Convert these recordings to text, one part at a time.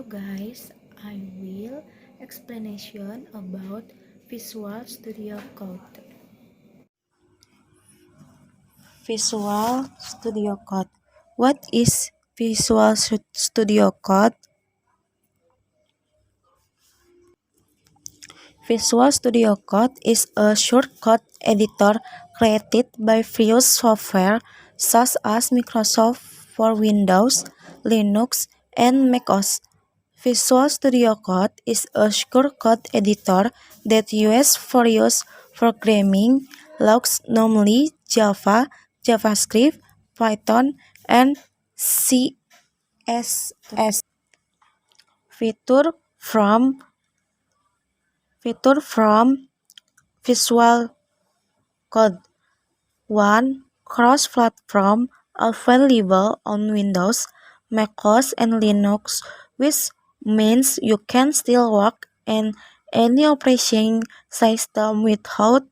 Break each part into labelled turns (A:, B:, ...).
A: guys, I will explanation about Visual Studio Code.
B: Visual Studio Code. What is Visual Studio Code? Visual Studio Code is a shortcut editor created by various software such as Microsoft for Windows, Linux, and macOS. Visual Studio Code is a shortcut editor that uses various programming languages, normally Java, JavaScript, Python, and CSS. Feature from Feature from Visual Code. 1. Cross-platform available on Windows, macOS, and Linux, which means you can still work in any operating system without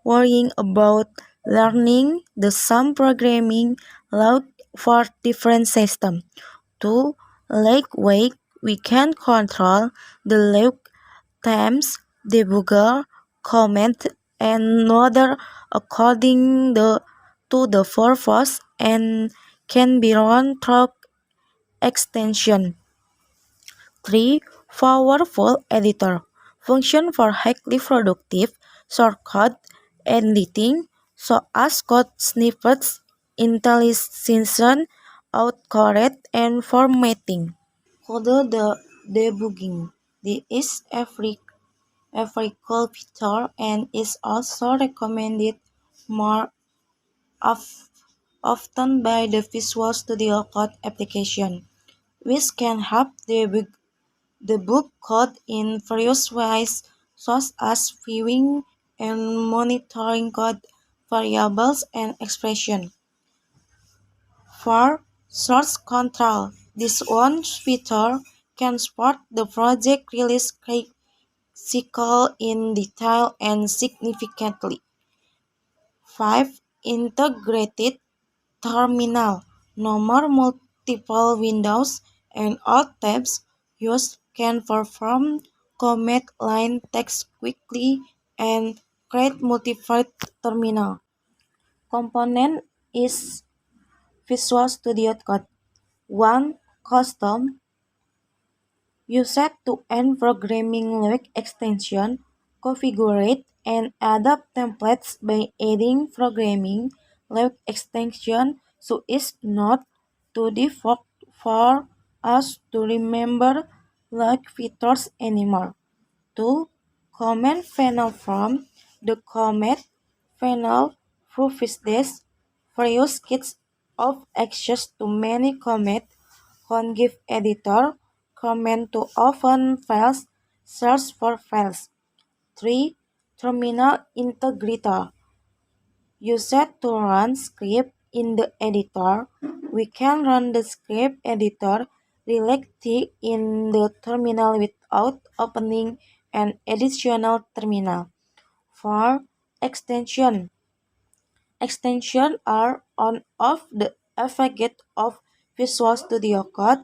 B: worrying about learning the same programming language for different systems. 2. Lightweight, we can control the language themes, debugger, comment, and other according to the purpose and can be run through extension. 3. Powerful editor. Function for highly productive shortcut editing, so as code snippets, intelligence, autocorrect, and formatting. Further, the debugging. This is every cool feature and is also recommended more often by the Visual Studio Code application, which can help debug code in various ways, such as viewing and monitoring code variables and expression. 4. Source control. This one feature can support the project release cycle in detail and significantly. 5. Integrated terminal. No more multiple windows and alt tabs. Use can perform command line text quickly and create multiple terminal. Component is Visual Studio Code. 1. Custom. Use to end programming language extension, configure and adapt templates by adding programming language extension so it's not too difficult for us to remember language features anymore. 2. Command panel from the command panel provides various kits of access to many command can give editor command to open files, search for files. 3. Terminal integrator. Used to run script in the editor. We can run the script editor directly in the terminal without opening an additional terminal. 4. Extension. Extensions are on off the effect of Visual Studio Code.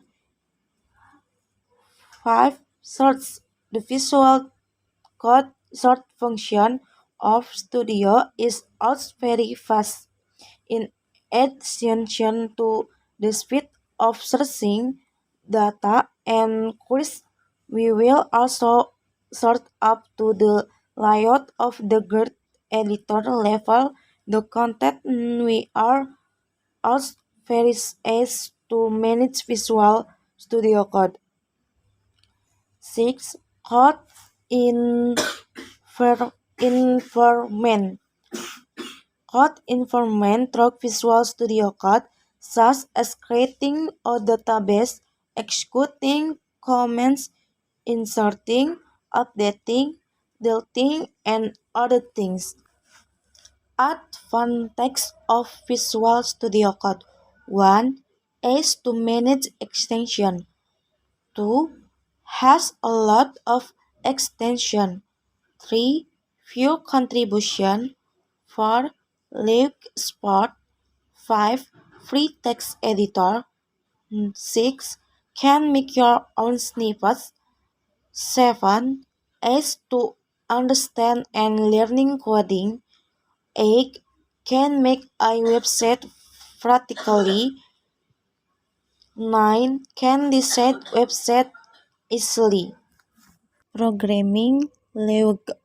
B: 5. Search. The Visual Code search function of Studio is also very fast. In addition to the speed of searching data and queries, we will also sort up to the layout of the grid editor level. The content we are also very easy to manage Visual Studio Code. 6. Code information. Code information through Visual Studio Code, such as creating a database, executing commands, inserting, updating, deleting, and other things. Advantage of Visual Studio Code. 1. Is to manage extension. 2. Has a lot of extension. 3. View contribution. 4. League Sport. 5. Free text editor. 6. can make your own snippets. 7. Aids to understand and learning coding. 8. Can make a website practically. 9. Can design website easily. Programming languages.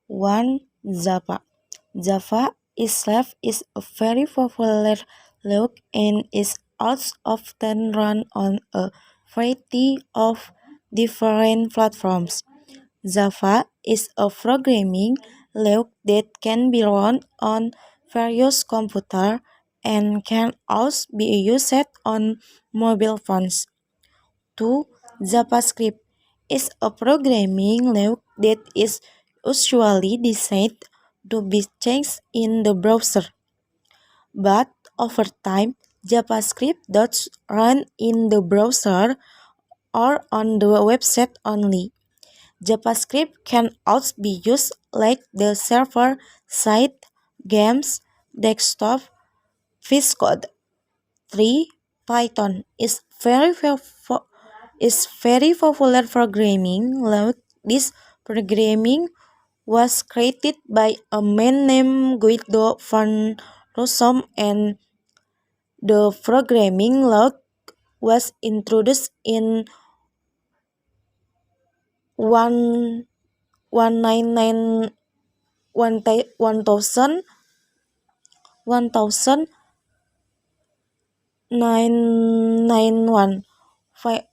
B: 1. Java. Java itself is a very popular language and is also often run on a variety of different platforms. Java is a programming language that can be run on various computers and can also be used on mobile phones. 2. JavaScript is a programming language that is usually designed to be changed in the browser. But over time, JavaScript does run in the browser or on the website only. JavaScript can also be used like the server side games, desktop, Xcode. 3. Python is very popular programming language. This programming was created by a man named Guido van Rossum, and the programming language was introduced in 199 1991.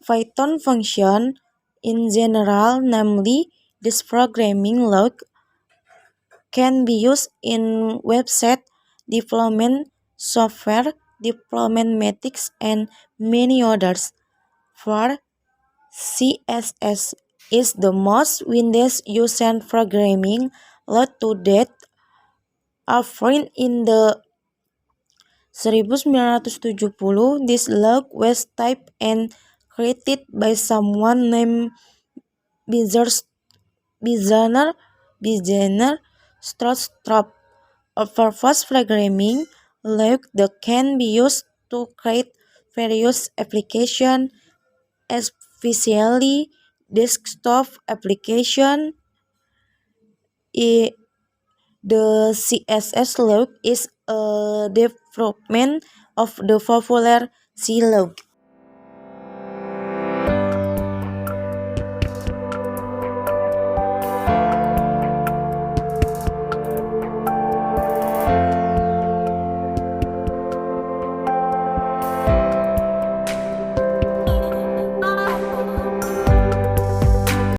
B: Python function in general, namely this programming language, can be used in website development, software development methods, and many others. 4. CSS is the most widely used programming language to date. Offering in the 1970, this language was typed and created by someone named Bizarner Strostrup, a purpose programming language that can be used to create various applications, especially desktop applications. The CSS language is a development of the popular C language.